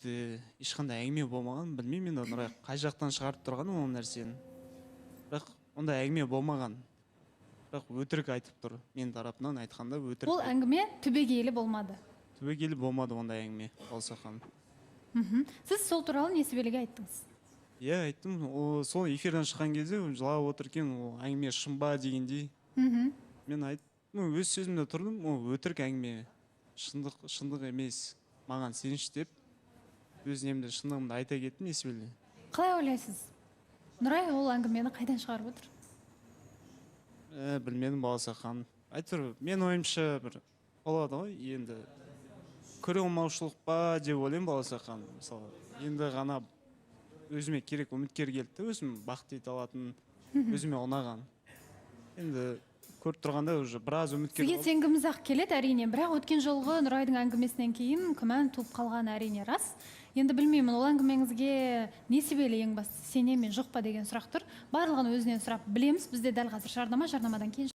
жерде ешқандай әңгіме болмаған. Білмеймін енді Нұрай қай жақтан шығарып тұрған ол нәрсені. Бірақ ондай әңгіме болмаған. Бірақ өтірік айтып тұр. Мен тарапынан айтқанда өтірік. Ол әңгіме түбегейлі болмады. Түбегейлі болмады ондай әңгіме, Балсахан. Сіз сол туралы Несібеліге айттыңыз. Иә, айттым. Сол эфирден шыққан кезде жылап отыр екен, ол әңгіме шын ба дегендей. Мен айттым, өз сөзімде тұрдым, ол өтірік әңгіме. Шындық емес. Маған сеніш деп өз немде шындығымды айта кеттім Несібелге. Қалай ойлайсыз? Нұрай ол әңгімені қайдан шығарып отыр? Білмедім Балсахан. Әйтеуір мен ойымша бір болады ғой, енді көре алмаушылық па деп ойлаймын Балсахан. Мысалы, енді ғана өзіме керек үміткер келді, өзім бақыт ете алатын, өзіме ұнаған. Енді көріп тұрғанда уже біраз үміткер. Сізге сенгіміз ақ келеді әрине, бірақ өткен жылғы Нұрайдың әңгімесінен кейін күмән туып қалған әрине рас. Енді білмеймін, ол әңгімеңізге Несібелі ең басты сене ме жоқ па деген сұрақ тұр. Барлығын өзінен сұрап білеміз. Бізде дәл қазір жарнамадан кейін